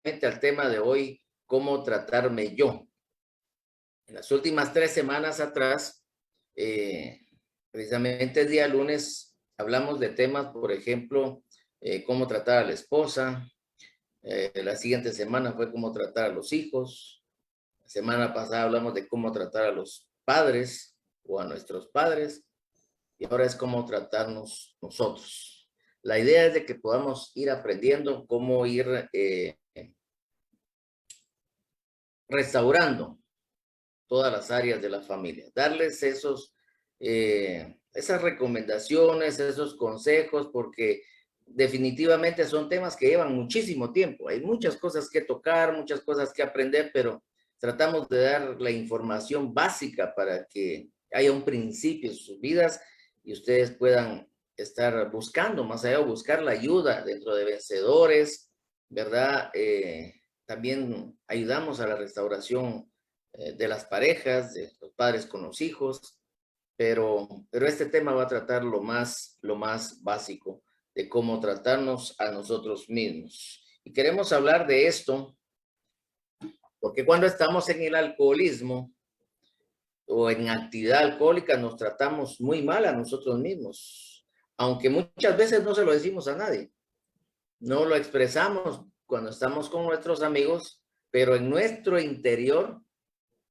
al tema de hoy, cómo tratarme yo. En las últimas 3 semanas atrás, precisamente el día lunes, hablamos de temas, por ejemplo, cómo tratar a la esposa. La siguiente semana fue cómo tratar a los hijos. La semana pasada hablamos de cómo tratar a los padres o a nuestros padres. Y ahora es cómo tratarnos nosotros. La idea es de que podamos ir aprendiendo cómo ir restaurando todas las áreas de la familia, darles esas recomendaciones, esos consejos, porque definitivamente son temas que llevan muchísimo tiempo. Hay muchas cosas que tocar, muchas cosas que aprender, pero tratamos de dar la información básica para que haya un principio en sus vidas y ustedes puedan estar buscando, más allá de buscar la ayuda dentro de vencedores, ¿verdad? También ayudamos a la restauración de las parejas, de los padres con los hijos, pero este tema va a tratar lo más básico de cómo tratarnos a nosotros mismos. Y queremos hablar de esto porque cuando estamos en el alcoholismo o en actividad alcohólica nos tratamos muy mal a nosotros mismos, aunque muchas veces no se lo decimos a nadie, no lo expresamos cuando estamos con nuestros amigos, pero en nuestro interior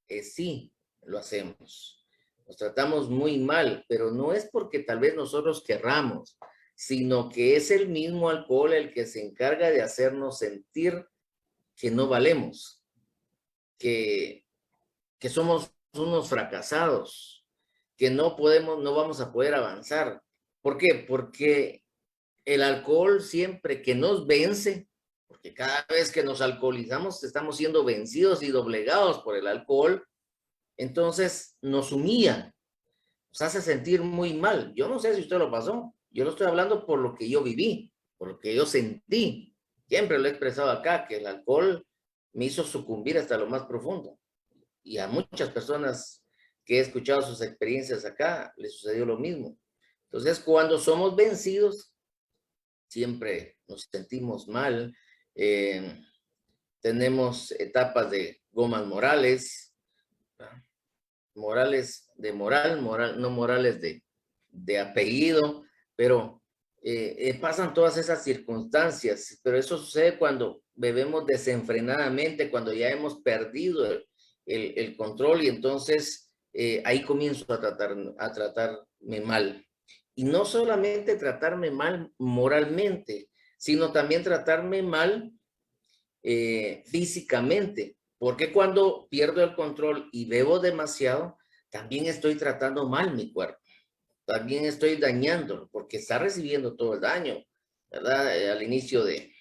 sí lo hacemos. Nos tratamos muy mal, pero no es porque tal vez nosotros querramos, sino que es el mismo alcohol el que se encarga de hacernos sentir que no valemos, que, que somos unos fracasados, que no podemos, no vamos a poder avanzar. ¿Por qué? Porque el alcohol siempre que nos vence, porque cada vez que nos alcoholizamos estamos siendo vencidos y doblegados por el alcohol, entonces nos humilla, nos hace sentir muy mal. Yo no sé si usted lo pasó, yo lo estoy hablando por lo que yo viví, por lo que yo sentí. Siempre lo he expresado acá, que el alcohol me hizo sucumbir hasta lo más profundo. Y a muchas personas que he escuchado sus experiencias acá, les sucedió lo mismo. Entonces, cuando somos vencidos, siempre nos sentimos mal. Eh, Tenemos etapas de gomas morales, morales de moral, no morales de apellido, pero pasan todas esas circunstancias, pero eso sucede cuando bebemos desenfrenadamente, cuando ya hemos perdido el control y entonces ahí comienzo a tratarme mal. Y no solamente tratarme mal moralmente, sino también tratarme mal físicamente, porque cuando pierdo el control y bebo demasiado, también estoy tratando mal mi cuerpo, también estoy dañándolo, porque está recibiendo todo el daño, ¿verdad? Al inicio del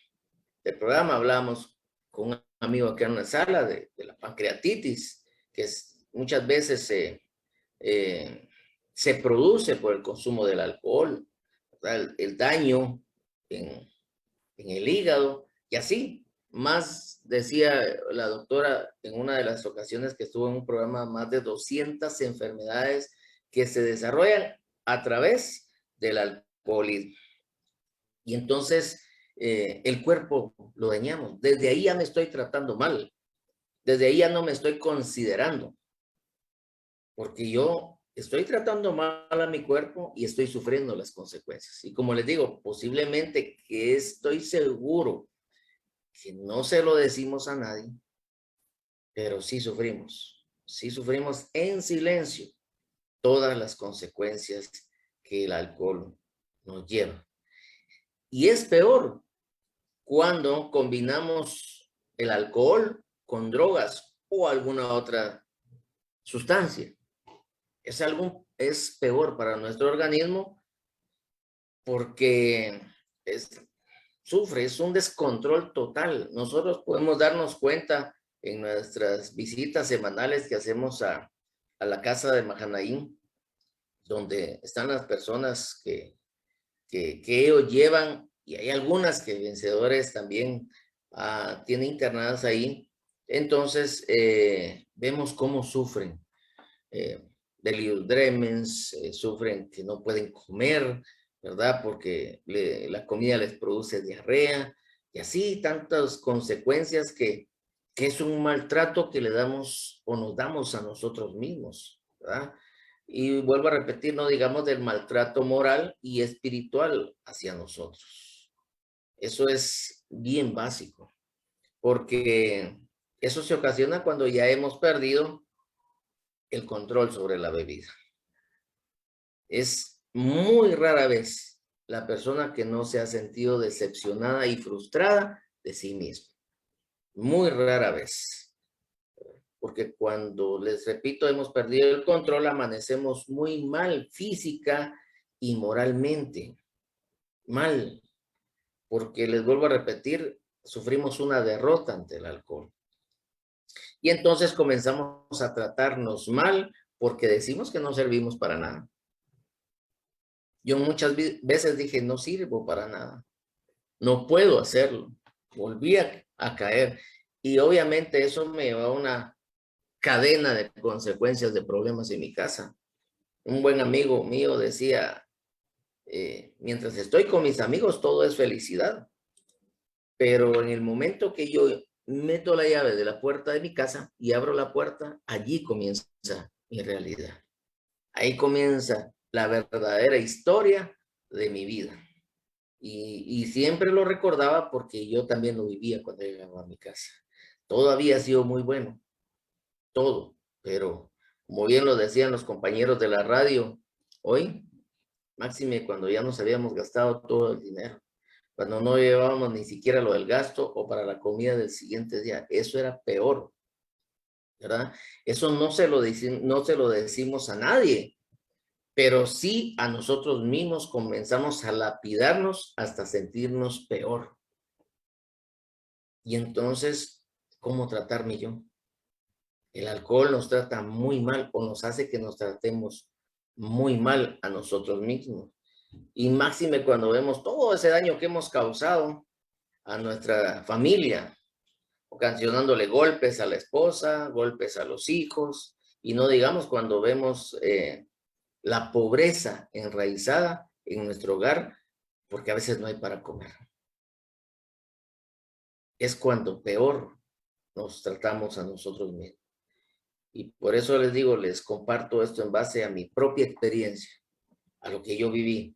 programa hablábamos con un amigo aquí en una sala de la pancreatitis, que muchas veces se produce por el consumo del alcohol, ¿verdad? El daño en, en el hígado y así. Más decía la doctora en una de las ocasiones que estuvo en un programa, más de 200 enfermedades que se desarrollan a través del alcoholismo. Y entonces el cuerpo lo dañamos. Desde ahí ya me estoy tratando mal. Desde ahí ya no me estoy considerando. Porque yo estoy tratando mal a mi cuerpo y estoy sufriendo las consecuencias. Y como les digo, posiblemente que estoy seguro que no se lo decimos a nadie, pero sí sufrimos en silencio todas las consecuencias que el alcohol nos lleva. Y es peor cuando combinamos el alcohol con drogas o alguna otra sustancia. Es peor para nuestro organismo porque es un descontrol total. Nosotros podemos darnos cuenta en nuestras visitas semanales que hacemos a la casa de Mahanaim, donde están las personas que ellos llevan, y hay algunas que vencedores también tienen internadas ahí. Entonces, vemos cómo sufren. Delirium tremens, sufren que no pueden comer, ¿verdad? Porque la comida les produce diarrea, Y así tantas consecuencias que es un maltrato que le damos o nos damos a nosotros mismos, ¿verdad? Y vuelvo a repetir, no digamos del maltrato moral y espiritual hacia nosotros. Eso es bien básico, porque eso se ocasiona cuando ya hemos perdido el control sobre la bebida. Es muy rara vez la persona que no se ha sentido decepcionada y frustrada de sí misma. Muy rara vez. Porque cuando, les repito, hemos perdido el control, amanecemos muy mal física y moralmente. Mal. Porque les vuelvo a repetir, sufrimos una derrota ante el alcohol. Y entonces comenzamos a tratarnos mal porque decimos que no servimos para nada. Yo muchas veces dije, no sirvo para nada. No puedo hacerlo. Volví a caer. Y obviamente eso me llevó a una cadena de consecuencias de problemas en mi casa. Un buen amigo mío decía, mientras estoy con mis amigos todo es felicidad, pero en el momento que yo meto la llave de la puerta de mi casa y abro la puerta, allí comienza mi realidad. Ahí comienza la verdadera historia de mi vida. Y siempre lo recordaba porque yo también lo vivía cuando llegaba a mi casa. Todo había sido muy bueno, todo, pero como bien lo decían los compañeros de la radio, hoy, máxime cuando ya nos habíamos gastado todo el dinero, cuando no llevábamos ni siquiera lo del gasto o para la comida del siguiente día, eso era peor, ¿verdad? Eso no se lo decimos a nadie, pero sí a nosotros mismos comenzamos a lapidarnos hasta sentirnos peor. Y entonces, ¿cómo tratarme yo? El alcohol nos trata muy mal o nos hace que nos tratemos muy mal a nosotros mismos. Y máxime cuando vemos todo ese daño que hemos causado a nuestra familia, ocasionándole golpes a la esposa, golpes a los hijos, y no digamos cuando vemos la pobreza enraizada en nuestro hogar, porque a veces no hay para comer. Es cuando peor nos tratamos a nosotros mismos. Y por eso les digo, les comparto esto en base a mi propia experiencia, a lo que yo viví,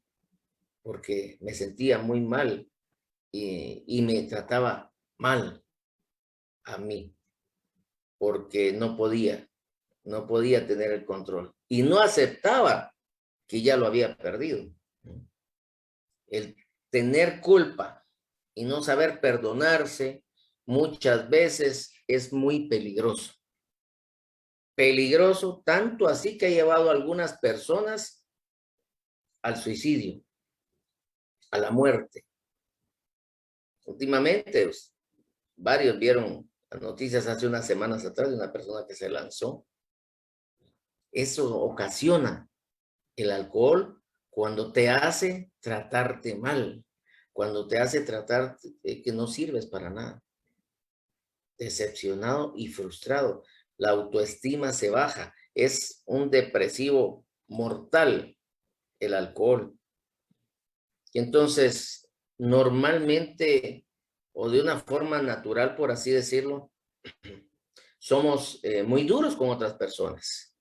porque me sentía muy mal y me trataba mal a mí, porque no podía tener el control y no aceptaba que ya lo había perdido. El tener culpa y no saber perdonarse muchas veces es muy peligroso. Peligroso tanto así que ha llevado a algunas personas al suicidio, a la muerte. Últimamente, pues, varios vieron las noticias hace unas semanas atrás de una persona que se lanzó. Eso ocasiona el alcohol cuando te hace tratarte mal, cuando te hace tratar que no sirves para nada, decepcionado y frustrado. La autoestima se baja. Es un depresivo mortal el alcohol. Y entonces, normalmente, o de una forma natural, por así decirlo, somos muy duros con otras personas,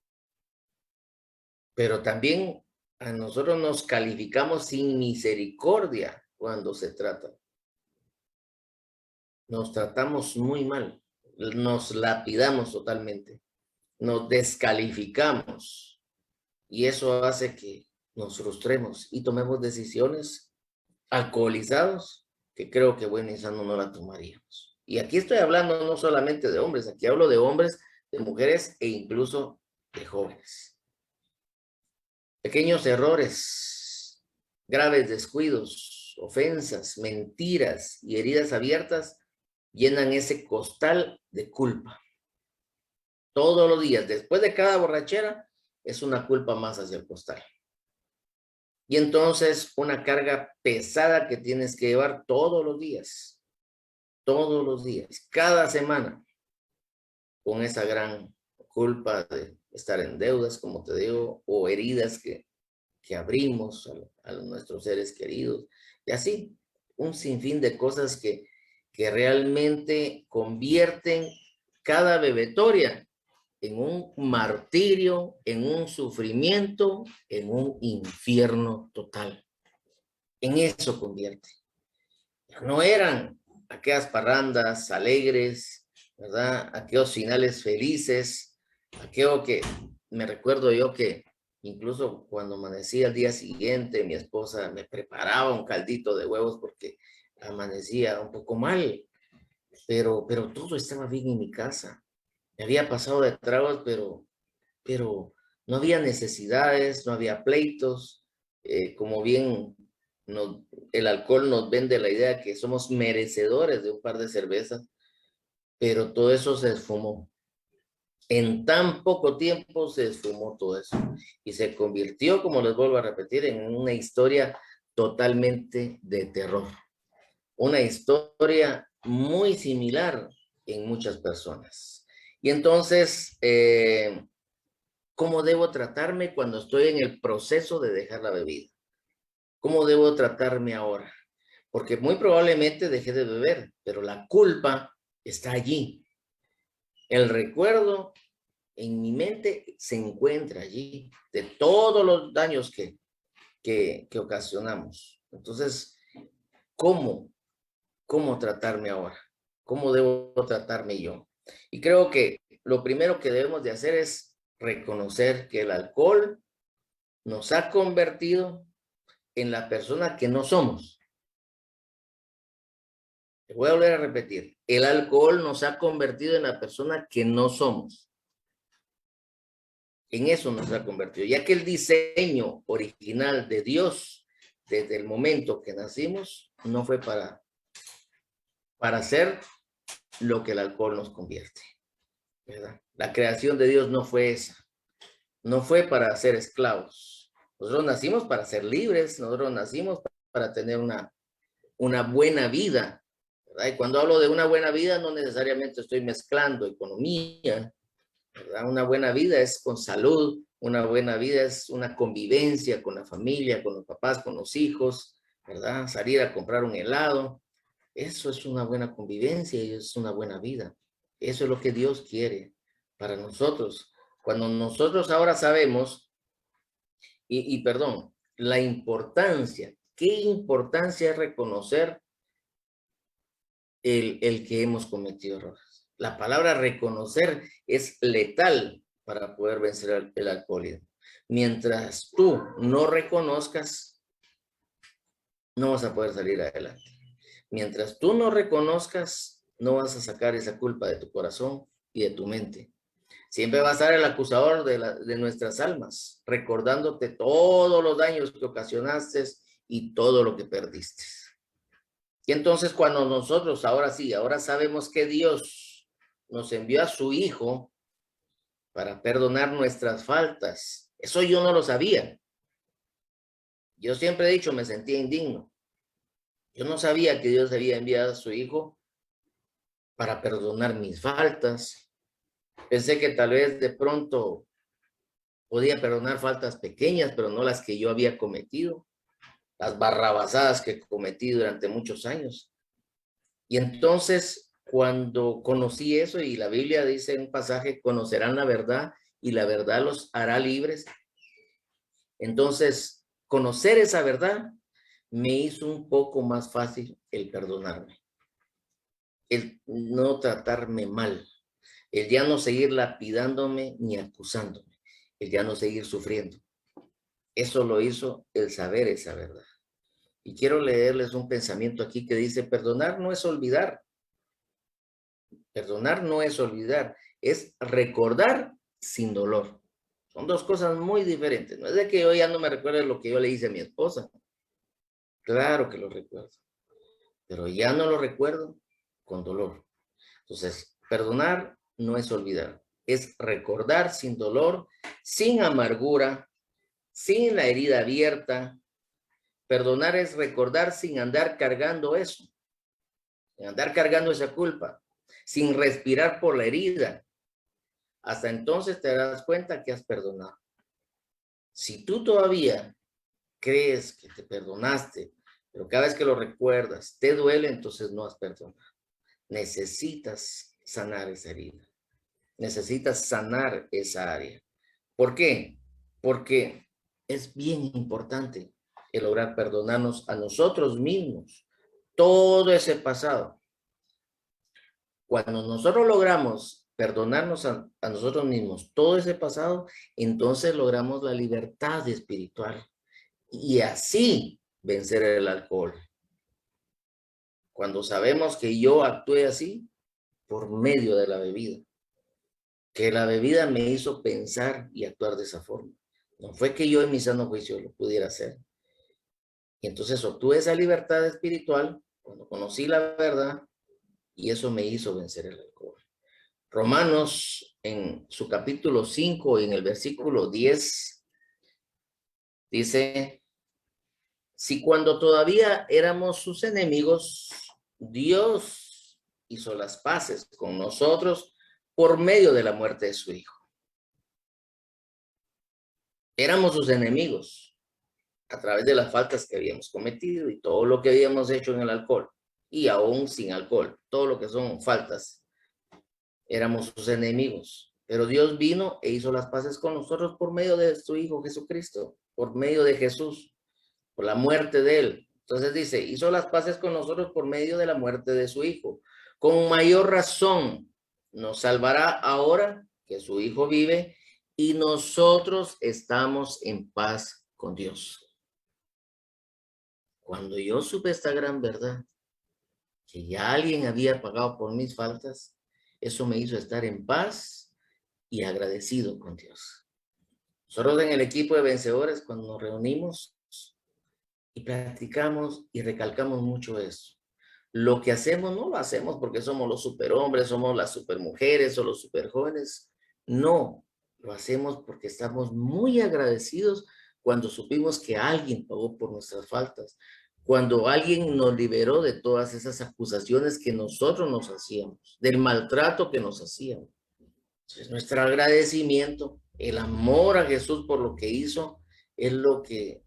pero también a nosotros nos calificamos sin misericordia cuando se trata. Nos tratamos muy mal, nos lapidamos totalmente, nos descalificamos y eso hace que nos frustremos y tomemos decisiones alcoholizados que creo que buena y sano no la tomaríamos. Y aquí estoy hablando no solamente de hombres, aquí hablo de hombres, de mujeres e incluso de jóvenes. Pequeños errores, graves descuidos, ofensas, mentiras y heridas abiertas llenan ese costal de culpa. Todos los días, después de cada borrachera, es una culpa más hacia el costal. Y entonces una carga pesada que tienes que llevar todos los días, cada semana, con esa gran culpa de estar en deudas, como te digo, o heridas que abrimos a nuestros seres queridos, y así, un sinfín de cosas que que realmente convierten cada bebetoria en un martirio, en un sufrimiento, en un infierno total. En eso convierte. No eran aquellas parrandas alegres, ¿verdad? Aquellos finales felices, aquello que me recuerdo yo que incluso cuando amanecía al día siguiente, mi esposa me preparaba un caldito de huevos porque amanecía un poco mal, pero todo estaba bien en mi casa. Me había pasado de tragos, pero no había necesidades, no había pleitos, como bien nos, el alcohol nos vende la idea que somos merecedores de un par de cervezas, pero todo eso se esfumó. En tan poco tiempo se esfumó todo eso y se convirtió, como les vuelvo a repetir, en una historia totalmente de terror. Una historia muy similar en muchas personas. Y entonces, ¿cómo debo tratarme cuando estoy en el proceso de dejar la bebida? ¿Cómo debo tratarme ahora? Porque muy probablemente dejé de beber, pero la culpa está allí. El recuerdo en mi mente se encuentra allí de todos los daños que ocasionamos. Entonces, ¿cómo? ¿Cómo tratarme ahora? ¿Cómo debo tratarme yo? Y creo que lo primero que debemos de hacer es reconocer que el alcohol nos ha convertido en la persona que no somos. Te voy a volver a repetir. El alcohol nos ha convertido en la persona que no somos. En eso nos ha convertido, ya que el diseño original de Dios, desde el momento que nacimos, no fue para hacer lo que el alcohol nos convierte, ¿verdad? La creación de Dios no fue esa. No fue para ser esclavos. Nosotros nacimos para ser libres, nosotros nacimos para tener una buena vida, ¿verdad? Y cuando hablo de una buena vida, no necesariamente estoy mezclando economía, ¿verdad? Una buena vida es con salud, una buena vida es una convivencia con la familia, con los papás, con los hijos, ¿verdad? Salir a comprar un helado, eso es una buena convivencia y es una buena vida. Eso es lo que Dios quiere para nosotros. Cuando nosotros ahora sabemos, perdón, la importancia, qué importancia es reconocer el que hemos cometido errores. La palabra reconocer es letal para poder vencer el alcoholismo. Mientras tú no reconozcas, no vas a poder salir adelante. Mientras tú no reconozcas, no vas a sacar esa culpa de tu corazón y de tu mente. Siempre va a estar el acusador de nuestras almas, recordándote todos los daños que ocasionaste y todo lo que perdiste. Y entonces cuando nosotros, ahora sí, ahora sabemos que Dios nos envió a su Hijo para perdonar nuestras faltas. Eso yo no lo sabía. Yo siempre he dicho, me sentía indigno. Yo no sabía que Dios había enviado a su Hijo para perdonar mis faltas. Pensé que tal vez de pronto podía perdonar faltas pequeñas, pero no las que yo había cometido, las barrabasadas que cometí durante muchos años. Y entonces, cuando conocí eso, y la Biblia dice en un pasaje, conocerán la verdad y la verdad los hará libres. Entonces, conocer esa verdad me hizo un poco más fácil el perdonarme, el no tratarme mal, el ya no seguir lapidándome ni acusándome, el ya no seguir sufriendo. Eso lo hizo el saber esa verdad. Y quiero leerles un pensamiento aquí que dice, perdonar no es olvidar. Perdonar no es olvidar, es recordar sin dolor. Son dos cosas muy diferentes. No es de que yo ya no me recuerde lo que yo le hice a mi esposa. Claro que lo recuerdo, pero ya no lo recuerdo con dolor. Entonces, perdonar no es olvidar, es recordar sin dolor, sin amargura, sin la herida abierta. Perdonar es recordar sin andar cargando eso, sin andar cargando esa culpa, sin respirar por la herida. Hasta entonces te darás cuenta que has perdonado. Si tú todavía crees que te perdonaste, pero cada vez que lo recuerdas te duele, entonces no has perdonado. necesitas sanar esa herida. Necesitas sanar esa área. ¿Por qué? Porque es bien importante el lograr perdonarnos a nosotros mismos todo ese pasado. Cuando nosotros logramos perdonarnos a nosotros mismos todo ese pasado, entonces logramos la libertad espiritual y así vencer el alcohol. Cuando sabemos que yo actué así por medio de la bebida, que la bebida me hizo pensar y actuar de esa forma. No fue que yo en mi sano juicio lo pudiera hacer. Y entonces obtuve esa libertad espiritual cuando conocí la verdad y eso me hizo vencer el alcohol. Romanos en su capítulo 5 y en el versículo 10 dice, si cuando todavía éramos sus enemigos, Dios hizo las paces con nosotros por medio de la muerte de su Hijo. Éramos sus enemigos a través de las faltas que habíamos cometido y todo lo que habíamos hecho en el alcohol y aún sin alcohol, todo lo que son faltas, éramos sus enemigos. Pero Dios vino e hizo las paces con nosotros por medio de su Hijo Jesucristo, por medio de Jesús, por la muerte de él. Entonces dice, hizo las paces con nosotros por medio de la muerte de su Hijo. Con mayor razón nos salvará ahora que su Hijo vive y nosotros estamos en paz con Dios. Cuando yo supe esta gran verdad, que ya alguien había pagado por mis faltas, eso me hizo estar en paz y agradecido con Dios. Nosotros en el equipo de vencedores, cuando nos reunimos y platicamos y recalcamos mucho eso. Lo que hacemos no lo hacemos porque somos los superhombres, somos las supermujeres o los superjóvenes. No, lo hacemos porque estamos muy agradecidos cuando supimos que alguien pagó por nuestras faltas, cuando alguien nos liberó de todas esas acusaciones que nosotros nos hacíamos, del maltrato que nos hacían. Entonces, nuestro agradecimiento, el amor a Jesús por lo que hizo, es lo que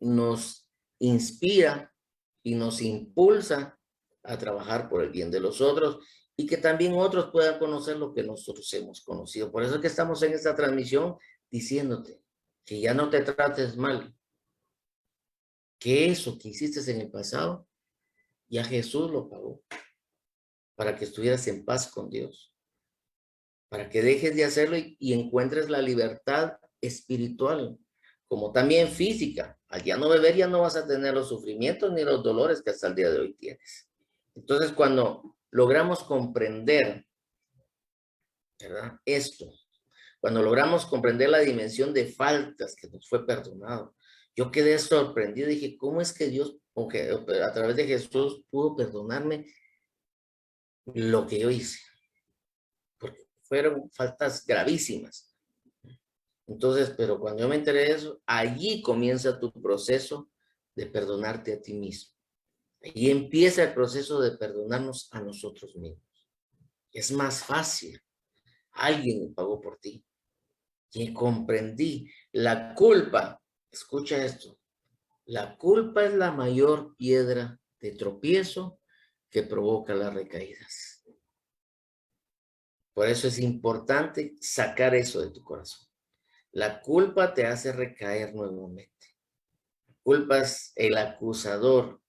nos inspira y nos impulsa a trabajar por el bien de los otros y que también otros puedan conocer lo que nosotros hemos conocido. Por eso es que estamos en esta transmisión diciéndote que ya no te trates mal, que eso que hiciste en el pasado, ya Jesús lo pagó para que estuvieras en paz con Dios, para que dejes de hacerlo y encuentres la libertad espiritual, como también física. Al ya no beber ya no vas a tener los sufrimientos ni los dolores que hasta el día de hoy tienes. Entonces, cuando logramos comprender, ¿verdad? Esto, cuando logramos comprender la dimensión de faltas que nos fue perdonado, yo quedé sorprendido y dije, ¿cómo es que Dios, a través de Jesús, pudo perdonarme lo que yo hice? Porque fueron faltas gravísimas. Entonces, pero cuando yo me enteré de eso, allí comienza tu proceso de perdonarte a ti mismo. Allí empieza el proceso de perdonarnos a nosotros mismos. Es más fácil. Alguien pagó por ti. Y comprendí la culpa. Escucha esto. La culpa es la mayor piedra de tropiezo que provoca las recaídas. Por eso es importante sacar eso de tu corazón. La culpa te hace recaer nuevamente. La culpa es el acusador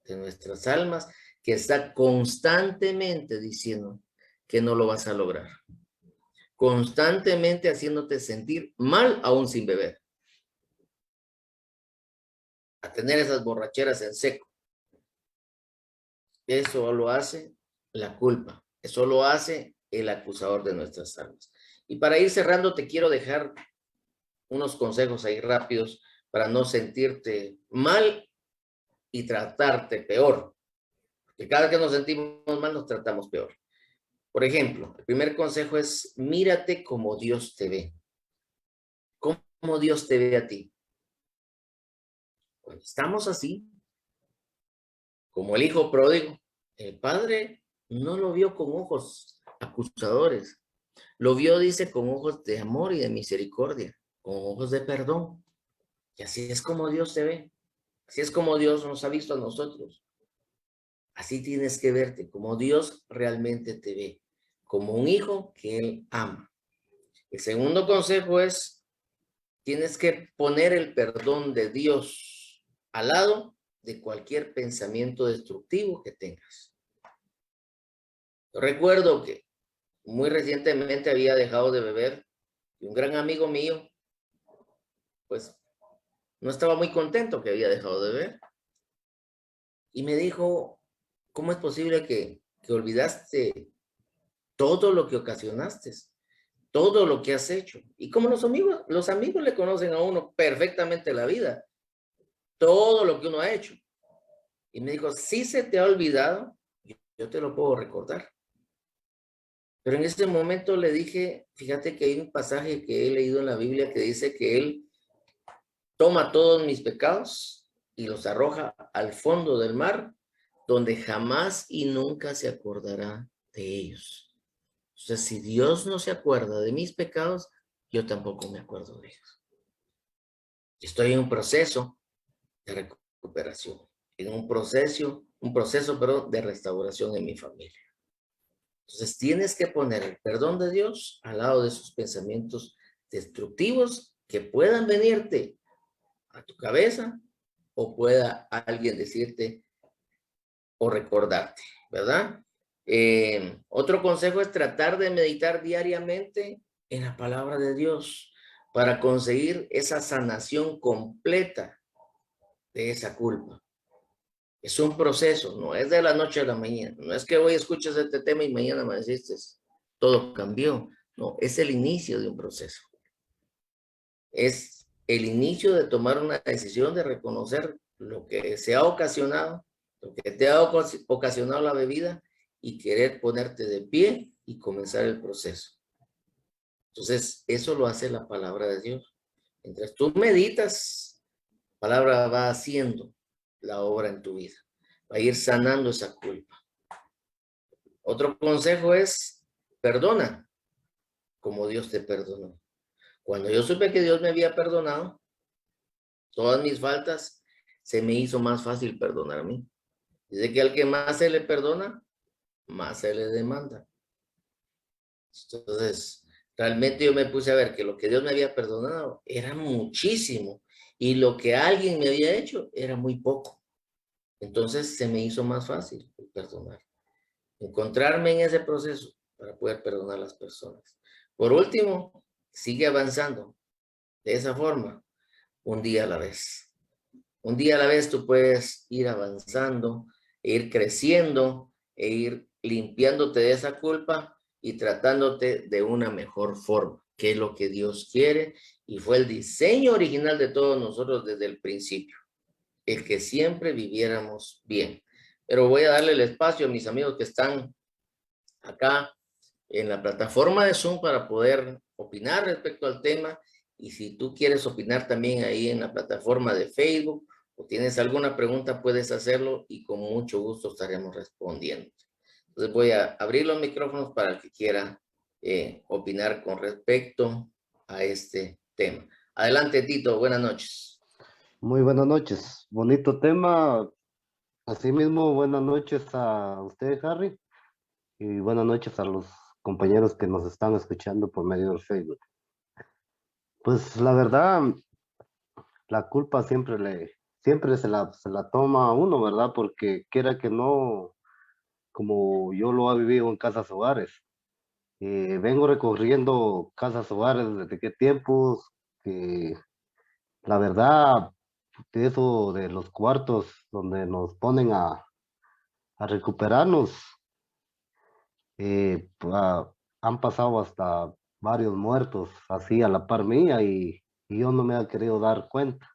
de nuestras almas que está constantemente diciendo que no lo vas a lograr. Constantemente haciéndote sentir mal aún sin beber. A tener esas borracheras en seco. Eso lo hace la culpa. Eso lo hace el acusador de nuestras almas. Y para ir cerrando, te quiero dejar unos consejos ahí rápidos para no sentirte mal y tratarte peor. Porque cada vez que nos sentimos mal, nos tratamos peor. Por ejemplo, el primer consejo es mírate como Dios te ve. ¿Cómo Dios te ve a ti? Cuando estamos así, como el hijo pródigo, el padre no lo vio con ojos acusadores. Lo vio, dice, con ojos de amor y de misericordia, con ojos de perdón. Y así es como Dios te ve. Así es como Dios nos ha visto a nosotros. Así tienes que verte, como Dios realmente te ve, como un hijo que Él ama. El segundo consejo es, tienes que poner el perdón de Dios al lado de cualquier pensamiento destructivo que tengas. Yo recuerdo que muy recientemente había dejado de beber y un gran amigo mío, pues, no estaba muy contento que había dejado de beber. Y me dijo, ¿cómo es posible que olvidaste todo lo que ocasionaste? Todo lo que has hecho. Y como los amigos le conocen a uno perfectamente la vida, todo lo que uno ha hecho. Y me dijo, si se te ha olvidado, yo te lo puedo recordar. Pero en ese momento le dije, fíjate que hay un pasaje que he leído en la Biblia que dice que Él toma todos mis pecados y los arroja al fondo del mar, donde jamás y nunca se acordará de ellos. O sea, si Dios no se acuerda de mis pecados, yo tampoco me acuerdo de ellos. Estoy en un proceso de recuperación, en un proceso, perdón, de restauración en mi familia. Entonces tienes que poner el perdón de Dios al lado de esos pensamientos destructivos que puedan venirte a tu cabeza o pueda alguien decirte o recordarte, ¿verdad? Otro consejo es tratar de meditar diariamente en la palabra de Dios para conseguir esa sanación completa de esa culpa. Es un proceso, no es de la noche a la mañana. No es que hoy escuches este tema y mañana me deciste, todo cambió. No, es el inicio de un proceso. Es el inicio de tomar una decisión de reconocer lo que se ha ocasionado, lo que te ha ocasionado la bebida y querer ponerte de pie y comenzar el proceso. Entonces, eso lo hace la palabra de Dios. Mientras tú meditas, la palabra va haciendo la obra en tu vida, va a ir sanando esa culpa. Otro consejo es, perdona como Dios te perdonó. Cuando yo supe que Dios me había perdonado todas mis faltas, se me hizo más fácil perdonar a mí. Dice que al que más se le perdona, más se le demanda. Entonces, realmente yo me puse a ver que lo que Dios me había perdonado era muchísimo y lo que alguien me había hecho era muy poco. Entonces se me hizo más fácil perdonar. Encontrarme en ese proceso para poder perdonar a las personas. Por último, sigue avanzando de esa forma, un día a la vez. Un día a la vez tú puedes ir avanzando, e ir creciendo, e ir limpiándote de esa culpa y tratándote de una mejor forma, que es lo que Dios quiere y fue el diseño original de todos nosotros desde el principio, el que siempre viviéramos bien. Pero voy a darle el espacio a mis amigos que están acá en la plataforma de Zoom para poder opinar respecto al tema. Y si tú quieres opinar también ahí en la plataforma de Facebook o tienes alguna pregunta, puedes hacerlo y con mucho gusto estaremos respondiendo. Entonces voy a abrir los micrófonos para el que quiera opinar con respecto a este tema. Adelante, Tito. Buenas noches. Muy buenas noches, bonito tema. Asimismo, buenas noches a usted, Harry, y buenas noches a los compañeros que nos están escuchando por medio del Facebook. Pues la verdad, la culpa siempre se la toma a uno, ¿verdad? Porque quiera que no, como yo lo he vivido en casas hogares, vengo recorriendo casas hogares desde qué tiempos, que la verdad, de eso de los cuartos donde nos ponen a recuperarnos. Pues, han pasado hasta varios muertos así a la par mía y yo no me he querido dar cuenta.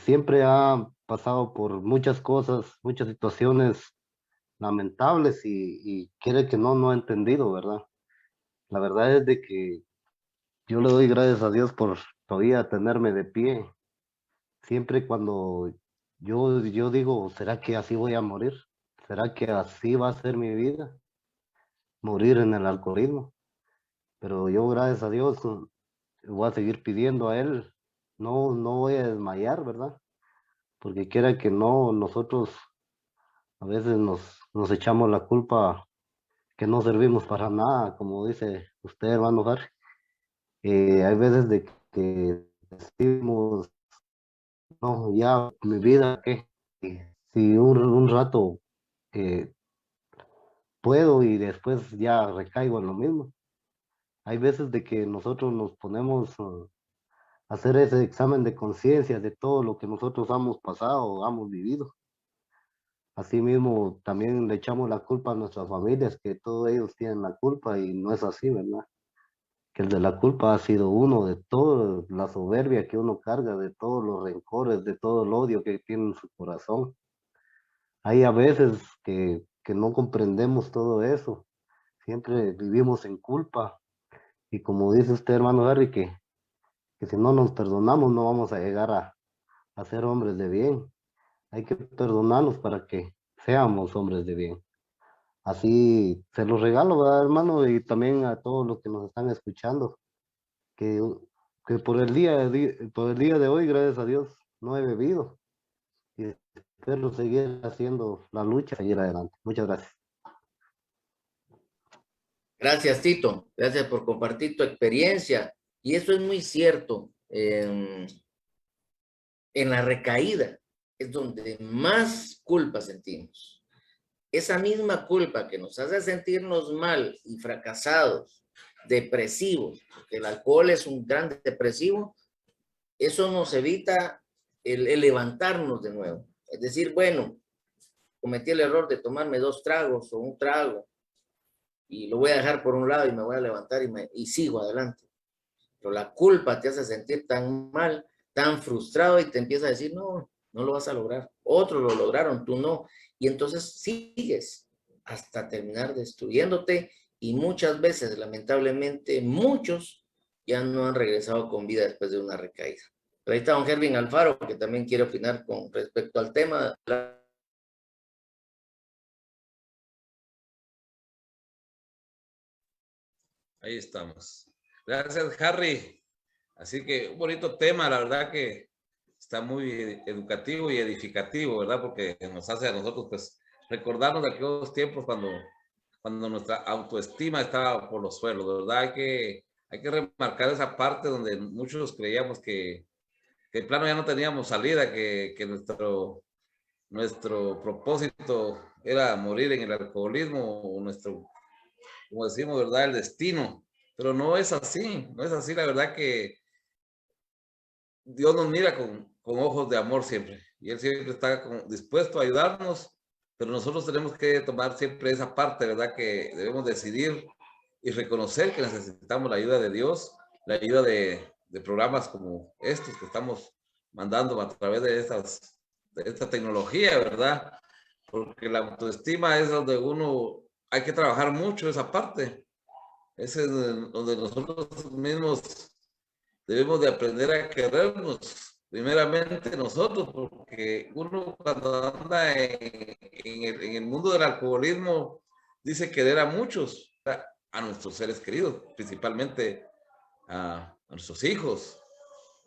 Siempre ha pasado por muchas cosas, muchas situaciones lamentables y quiere que no he entendido, ¿verdad? La verdad es de que yo le doy gracias a Dios por todavía tenerme de pie. Siempre cuando yo digo, ¿será que así voy a morir? ¿Será que así va a ser mi vida? Morir en el alcoholismo. Pero yo, gracias a Dios, voy a seguir pidiendo a Él. No voy a desmayar, ¿verdad? Porque quiera que no, nosotros A veces nos echamos la culpa que no servimos para nada, como dice usted, hermano Harry. Hay veces de que decimos, no, ya mi vida, ¿qué? Si un rato eh, puedo y después ya recaigo en lo mismo. Hay veces de que nosotros nos ponemos a hacer ese examen de conciencia de todo lo que nosotros hemos pasado, hemos vivido. Asimismo, también le echamos la culpa a nuestras familias, que todos ellos tienen la culpa y no es así, ¿verdad? Que el de la culpa ha sido uno de toda la soberbia que uno carga, de todos los rencores, de todo el odio que tiene en su corazón. Hay a veces que no comprendemos todo eso, siempre vivimos en culpa y como dice usted, hermano Harry, que si no nos perdonamos no vamos a llegar a ser hombres de bien. Hay que perdonarnos para que seamos hombres de bien. Así se los regalo, ¿verdad, hermano? Y también a todos los que nos están escuchando, que, que por el día de hoy, gracias a Dios, no he bebido. Y espero seguir haciendo la lucha, seguir adelante. Muchas gracias. Gracias, Tito. Gracias por compartir tu experiencia. Y eso es muy cierto. En la recaída es donde más culpa sentimos. Esa misma culpa que nos hace sentirnos mal y fracasados, depresivos, porque el alcohol es un gran depresivo, eso nos evita el levantarnos de nuevo. Es decir, bueno, cometí el error de tomarme 2 tragos o un trago y lo voy a dejar por un lado y me voy a levantar y sigo adelante. Pero la culpa te hace sentir tan mal, tan frustrado y te empieza a decir, no, no lo vas a lograr. Otros lo lograron, tú no. Y entonces sigues hasta terminar destruyéndote y muchas veces, lamentablemente, muchos ya no han regresado con vida después de una recaída. Pero ahí está don Hervin Alfaro, que también quiere opinar con respecto al tema. Ahí estamos. Gracias, Harry. Así que un bonito tema, la verdad que está muy educativo y edificativo, ¿verdad? Porque nos hace a nosotros, pues, recordarnos de aquellos tiempos cuando nuestra autoestima estaba por los suelos, ¿verdad? Hay que remarcar esa parte donde muchos creíamos que el plano ya no teníamos salida, que nuestro propósito era morir en el alcoholismo, o nuestro, como decimos, ¿verdad? El destino. Pero no es así, no es así. La verdad que Dios nos mira con ojos de amor siempre. Y Él siempre está dispuesto a ayudarnos, pero nosotros tenemos que tomar siempre esa parte, ¿verdad? Que debemos decidir y reconocer que necesitamos la ayuda de Dios, la ayuda de programas como estos que estamos mandando a través de esta tecnología, ¿verdad? Porque la autoestima es donde uno hay que trabajar mucho esa parte. Ese es donde nosotros mismos debemos de aprender a querernos, primeramente nosotros, porque uno cuando anda en el mundo del alcoholismo dice querer a muchos, a nuestros seres queridos, principalmente a nuestros hijos,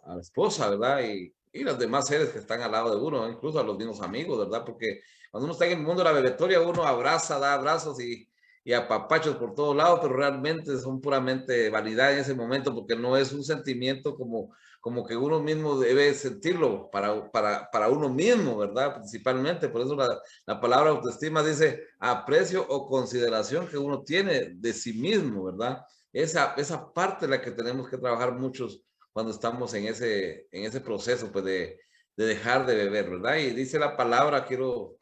a la esposa, ¿verdad? Y los demás seres que están al lado de uno, incluso a los mismos amigos, ¿verdad? Porque cuando uno está en el mundo de la bebetoria, uno abraza, da abrazos y apapachos por todos lados, pero realmente son puramente vanidad en ese momento, porque no es un sentimiento como que uno mismo debe sentirlo para uno mismo, ¿verdad? Principalmente, por eso la palabra autoestima dice aprecio o consideración que uno tiene de sí mismo, ¿verdad? Esa parte es la que tenemos que trabajar muchos cuando estamos en ese proceso pues de dejar de beber, ¿verdad? Y dice la palabra, quiero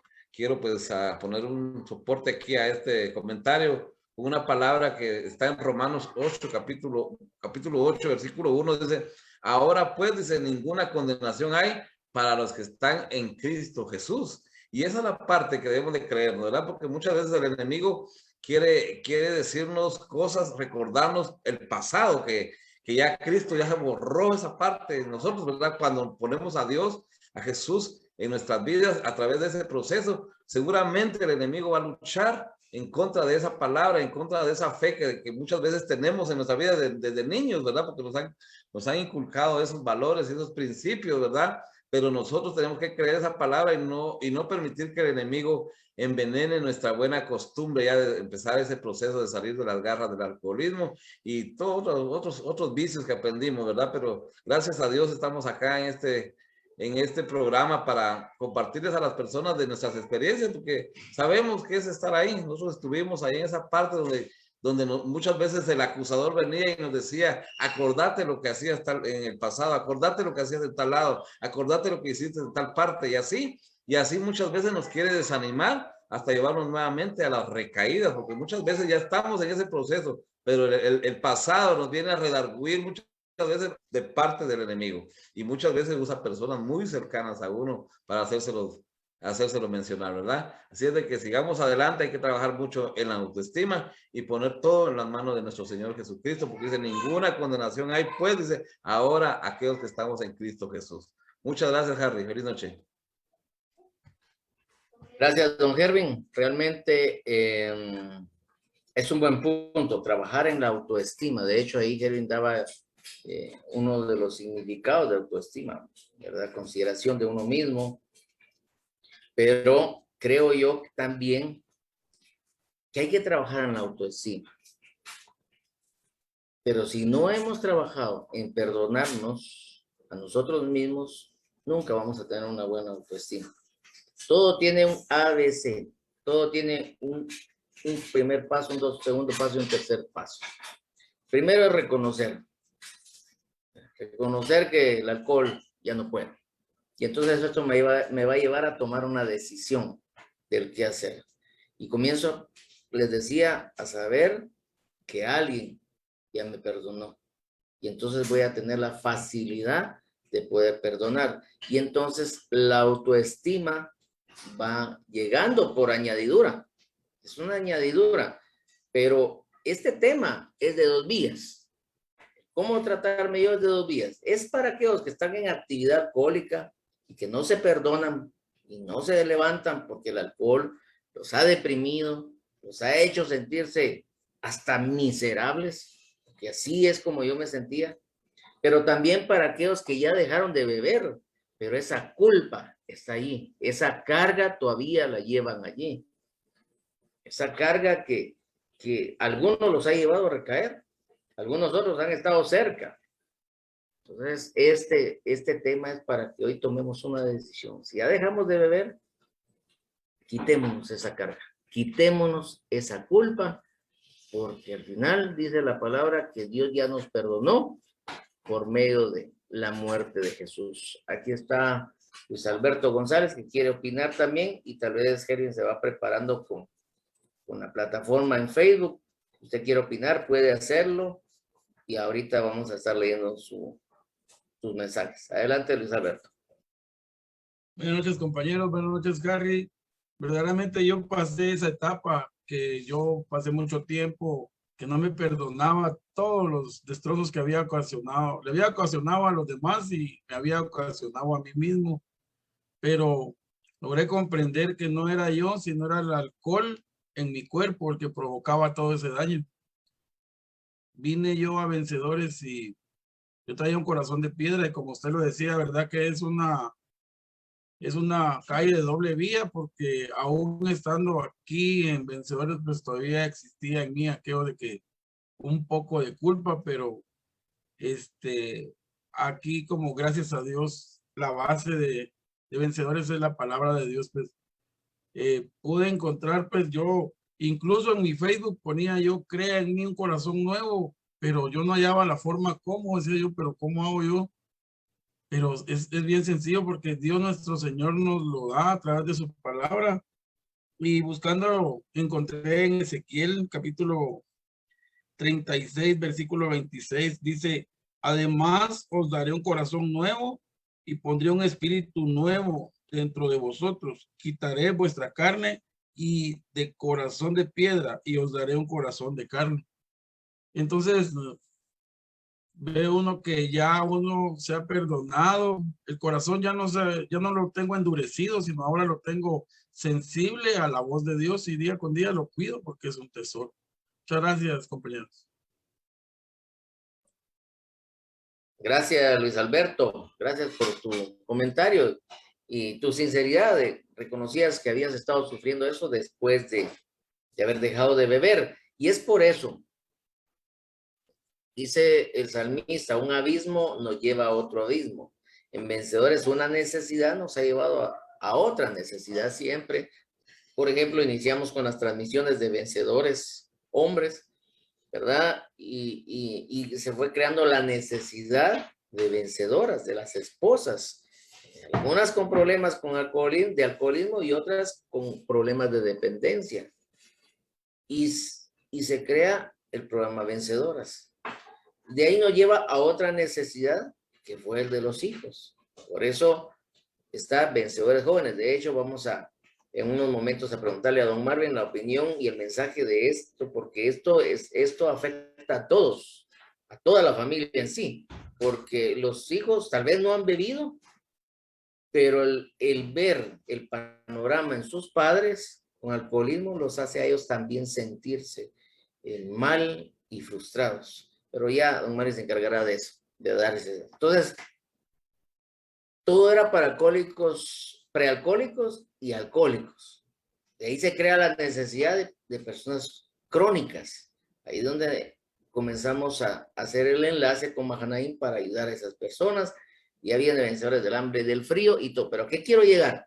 pues poner un soporte aquí a este comentario, una palabra que está en Romanos 8, capítulo 8, versículo 1, dice, ahora pues, dice, ninguna condenación hay para los que están en Cristo Jesús. Y esa es la parte que debemos de creer, ¿verdad? Porque muchas veces el enemigo quiere decirnos cosas, recordarnos el pasado, que ya Cristo ya se borró esa parte de nosotros, ¿verdad? Cuando ponemos a Dios, a Jesús en nuestras vidas a través de ese proceso, seguramente el enemigo va a luchar en contra de esa palabra, en contra de esa fe que muchas veces tenemos en nuestra vida desde niños, ¿verdad? Porque nos han inculcado esos valores y esos principios, ¿verdad? Pero nosotros tenemos que creer esa palabra y no permitir que el enemigo envenene nuestra buena costumbre ya de empezar ese proceso de salir de las garras del alcoholismo y todos otros vicios que aprendimos, ¿verdad? Pero gracias a Dios estamos acá en este programa para compartirles a las personas de nuestras experiencias, porque sabemos que es estar ahí. Nosotros estuvimos ahí en esa parte donde muchas veces el acusador venía y nos decía, acordate lo que hacías en el pasado, acordate lo que hacías de tal lado, acordate lo que hiciste de tal parte, y así muchas veces nos quiere desanimar hasta llevarnos nuevamente a las recaídas, porque muchas veces ya estamos en ese proceso, pero el pasado nos viene a redarguir muchas veces de parte del enemigo, y muchas veces usa personas muy cercanas a uno para hacérselo mencionar, ¿verdad? Así es de que sigamos adelante, hay que trabajar mucho en la autoestima y poner todo en las manos de nuestro Señor Jesucristo, porque dice, ninguna condenación hay, pues, dice, ahora aquellos que estamos en Cristo Jesús. Muchas gracias, Harry. Feliz noche. Gracias, don Hervin. Realmente es un buen punto, trabajar en la autoestima. De hecho, ahí Hervin daba uno de los significados de autoestima, ¿verdad? Consideración de uno mismo. Pero creo yo también que hay que trabajar en la autoestima. Pero si no hemos trabajado en perdonarnos a nosotros mismos, nunca vamos a tener una buena autoestima. Todo tiene un ABC, todo tiene un primer paso, un segundo paso y un tercer paso. Primero es reconocer que el alcohol ya no puede. Y entonces esto me va a llevar a tomar una decisión del qué hacer. Y comienzo, les decía, a saber que alguien ya me perdonó. Y entonces voy a tener la facilidad de poder perdonar. Y entonces la autoestima va llegando por añadidura. Es una añadidura. Pero este tema es de 2 vías. ¿Cómo tratarme yo de 2 vías? Es para aquellos que están en actividad alcohólica y que no se perdonan y no se levantan porque el alcohol los ha deprimido, los ha hecho sentirse hasta miserables, que así es como yo me sentía, pero también para aquellos que ya dejaron de beber, pero esa culpa está allí, esa carga todavía la llevan allí, esa carga que algunos los ha llevado a recaer, algunos otros han estado cerca. Entonces, este tema es para que hoy tomemos una decisión. Si ya dejamos de beber, quitémonos esa carga, quitémonos esa culpa, porque al final dice la palabra que Dios ya nos perdonó por medio de la muerte de Jesús. Aquí está Luis Alberto González, que quiere opinar también, y tal vez Gervin se va preparando con la plataforma en Facebook. Si usted quiere opinar, puede hacerlo, y ahorita vamos a estar leyendo sus mensajes. Adelante, Luis Alberto. Buenas noches, compañeros. Buenas noches, Gary. Verdaderamente yo pasé esa etapa que yo pasé mucho tiempo que no me perdonaba todos los destrozos que había ocasionado. Le había ocasionado a los demás y me había ocasionado a mí mismo. Pero logré comprender que no era yo, sino era el alcohol en mi cuerpo el que provocaba todo ese daño. Vine yo a Vencedores y yo traía un corazón de piedra y como usted lo decía, verdad que es una calle de doble vía, porque aún estando aquí en Vencedores, pues todavía existía en mí aquello de que un poco de culpa, pero aquí como gracias a Dios, la base de Vencedores es la palabra de Dios, pues pude encontrar, pues yo, incluso en mi Facebook ponía yo, crea en mí un corazón nuevo, pero yo no hallaba la forma cómo, decía yo, pero ¿cómo hago yo? Pero es bien sencillo porque Dios nuestro Señor nos lo da a través de su palabra. Y buscando, encontré en Ezequiel capítulo 36, versículo 26, dice, además os daré un corazón nuevo y pondré un espíritu nuevo dentro de vosotros. Quitaré vuestra carne y de corazón de piedra y os daré un corazón de carne. Entonces, ve uno que ya uno se ha perdonado, el corazón ya no lo tengo endurecido, sino ahora lo tengo sensible a la voz de Dios y día con día lo cuido porque es un tesoro. Muchas gracias, compañeros. Gracias, Luis Alberto. Gracias por tu comentario. y tu sinceridad, reconocías que habías estado sufriendo eso después de haber dejado de beber. Y es por eso, dice el salmista, un abismo nos lleva a otro abismo. En Vencedores, una necesidad nos ha llevado a otra necesidad siempre. Por ejemplo, iniciamos con las transmisiones de Vencedores hombres, ¿verdad? Y se fue creando la necesidad de vencedoras, de las esposas, algunas con problemas con alcoholismo y otras con problemas de dependencia. Y se crea el programa Vencedoras. De ahí nos lleva a otra necesidad, que fue el de los hijos. Por eso está Vencedores Jóvenes. De hecho, vamos en unos momentos a preguntarle a don Marvin la opinión y el mensaje de esto, porque esto afecta a todos, a toda la familia en sí, porque los hijos tal vez no han bebido, pero el ver el panorama en sus padres con alcoholismo los hace a ellos también sentirse mal y frustrados. Pero ya don Mario se encargará de eso, de darse. Entonces, todo era para alcohólicos, prealcohólicos y alcohólicos. De ahí se crea la necesidad de personas crónicas. Ahí es donde comenzamos a hacer el enlace con Mahanaim para ayudar a esas personas. Ya vienen Vencedores del Hambre y del Frío y todo. Pero ¿a qué quiero llegar?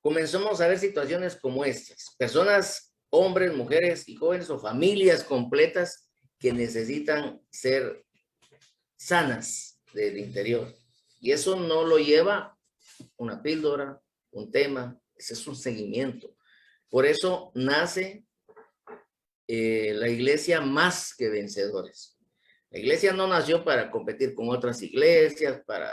Comenzamos a ver situaciones como estas. Personas, hombres, mujeres y jóvenes o familias completas que necesitan ser sanas del interior. Y eso no lo lleva una píldora, un tema, ese es un seguimiento. Por eso nace la iglesia Más que Vencedores. La iglesia no nació para competir con otras iglesias, para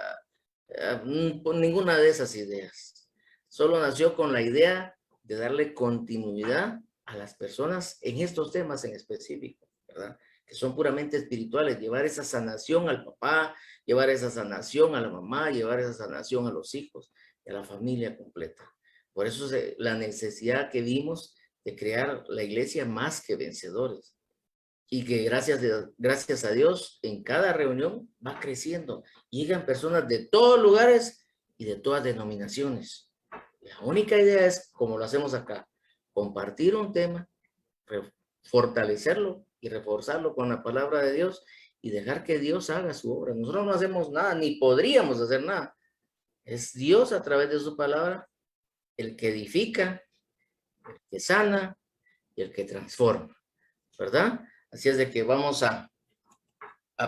ninguna de esas ideas. Solo nació con la idea de darle continuidad a las personas en estos temas en específico, ¿verdad? Que son puramente espirituales, llevar esa sanación al papá, llevar esa sanación a la mamá, llevar esa sanación a los hijos y a la familia completa. Por eso la necesidad que vimos de crear la iglesia Más que Vencedores. Y que gracias a Dios, en cada reunión va creciendo. Llegan personas de todos lugares y de todas denominaciones. La única idea es, como lo hacemos acá, compartir un tema, fortalecerlo y reforzarlo con la palabra de Dios y dejar que Dios haga su obra. Nosotros no hacemos nada, ni podríamos hacer nada. Es Dios a través de su palabra el que edifica, el que sana y el que transforma, ¿verdad? Así es de que vamos a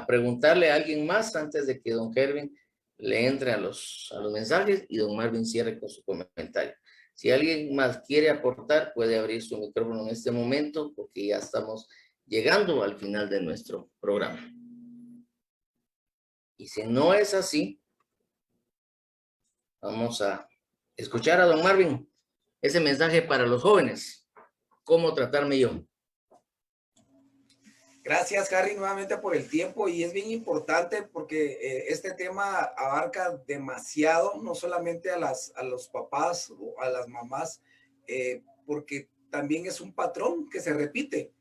preguntarle a alguien más antes de que don Kelvin le entre a los mensajes y don Marvin cierre con su comentario. Si alguien más quiere aportar, puede abrir su micrófono en este momento porque ya estamos llegando al final de nuestro programa. Y si no es así, vamos a escuchar a don Marvin ese mensaje para los jóvenes. ¿Cómo tratarme yo? Gracias, Harry, nuevamente por el tiempo, y es bien importante porque este tema abarca demasiado, no solamente a los papás o a las mamás, porque también es un patrón que se repite,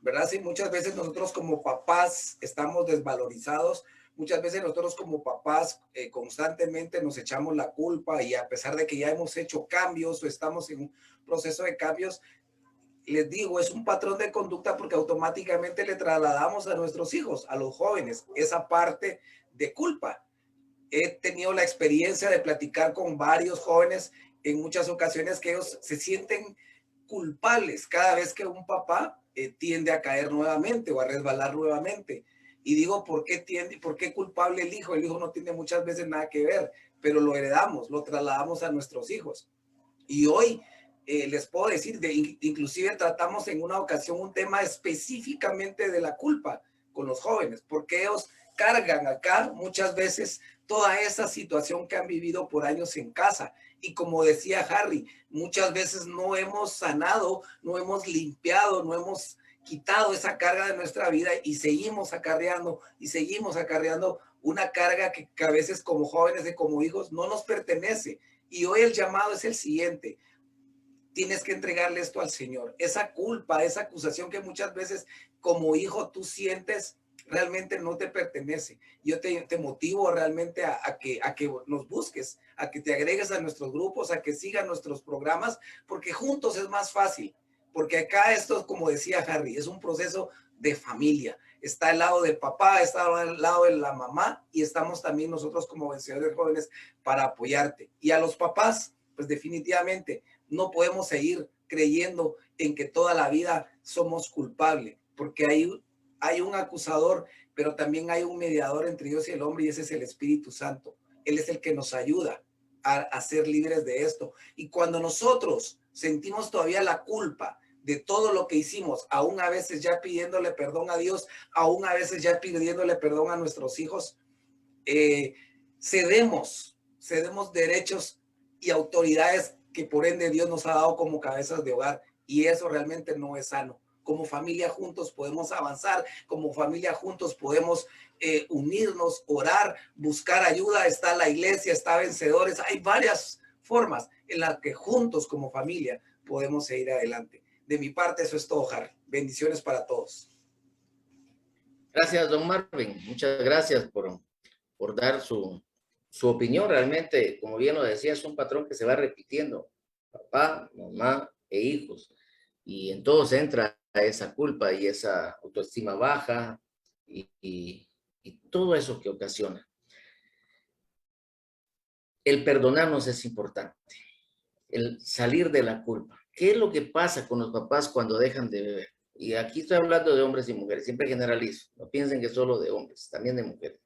¿verdad? Sí, muchas veces nosotros como papás estamos desvalorizados, muchas veces nosotros como papás constantemente nos echamos la culpa, y a pesar de que ya hemos hecho cambios o estamos en un proceso de cambios, les digo, es un patrón de conducta porque automáticamente le trasladamos a nuestros hijos, a los jóvenes, esa parte de culpa. He tenido la experiencia de platicar con varios jóvenes en muchas ocasiones que ellos se sienten culpables cada vez que un papá tiende a caer nuevamente o a resbalar nuevamente. Y digo, ¿por qué culpable el hijo? El hijo no tiene muchas veces nada que ver, pero lo heredamos, lo trasladamos a nuestros hijos. Y hoy les puedo decir, inclusive tratamos en una ocasión un tema específicamente de la culpa con los jóvenes, porque ellos cargan acá muchas veces toda esa situación que han vivido por años en casa. Y como decía Harry, muchas veces no hemos sanado, no hemos limpiado, no hemos quitado esa carga de nuestra vida y seguimos acarreando una carga que a veces como jóvenes y como hijos no nos pertenece. Y hoy el llamado es el siguiente: tienes que entregarle esto al Señor. Esa culpa, esa acusación que muchas veces como hijo tú sientes, realmente no te pertenece. Yo te motivo realmente a que nos busques, a que te agregues a nuestros grupos, a que sigas nuestros programas, porque juntos es más fácil. Porque acá esto, como decía Harry, es un proceso de familia. Está al lado del papá, está al lado de la mamá y estamos también nosotros como Vencedores Jóvenes para apoyarte. Y a los papás, pues definitivamente no podemos seguir creyendo en que toda la vida somos culpables, porque hay un acusador, pero también hay un mediador entre Dios y el hombre y ese es el Espíritu Santo. Él es el que nos ayuda a ser libres de esto. Y cuando nosotros sentimos todavía la culpa de todo lo que hicimos, aún a veces ya pidiéndole perdón a Dios, aún a veces ya pidiéndole perdón a nuestros hijos, cedemos derechos y autoridades que por ende Dios nos ha dado como cabezas de hogar, y eso realmente no es sano. Como familia juntos podemos avanzar, como familia juntos podemos unirnos, orar, buscar ayuda. Está la iglesia, está Vencedores, hay varias formas en las que juntos como familia podemos seguir adelante. De mi parte, eso es todo, Harry. Bendiciones para todos. Gracias, don Marvin. Muchas gracias por dar su opinión. Realmente, como bien lo decía, es un patrón que se va repitiendo. Papá, mamá e hijos. Y en todos entra esa culpa y esa autoestima baja y todo eso que ocasiona. El perdonarnos es importante. El salir de la culpa. ¿Qué es lo que pasa con los papás cuando dejan de beber? Y aquí estoy hablando de hombres y mujeres, siempre generalizo. No piensen que solo de hombres, también de mujeres.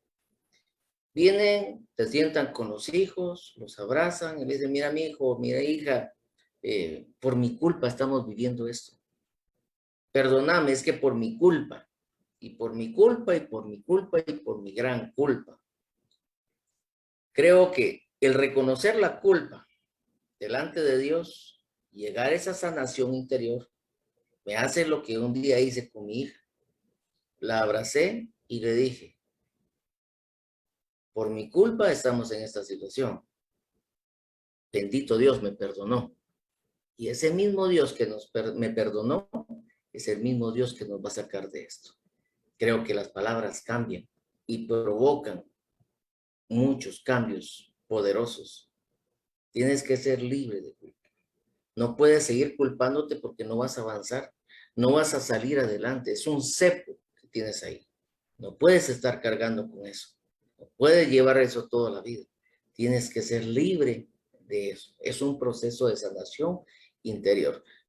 Vienen, se sientan con los hijos, los abrazan y le dicen, mira mi hijo, mira hija, por mi culpa estamos viviendo esto. Perdóname, es que por mi culpa, y por mi culpa, y por mi culpa, y por mi gran culpa. Creo que el reconocer la culpa delante de Dios, llegar a esa sanación interior, me hace lo que un día hice con mi hija. La abracé y le dije, por mi culpa estamos en esta situación. Bendito Dios me perdonó. Y ese mismo Dios que me perdonó es el mismo Dios que nos va a sacar de esto. Creo que las palabras cambian y provocan muchos cambios poderosos. Tienes que ser libre de culpa. No puedes seguir culpándote porque no vas a avanzar, no vas a salir adelante. Es un cepo que tienes ahí. No puedes estar cargando con eso. No puedes llevar eso toda la vida. Tienes que ser libre de eso. Es un proceso de sanación interior.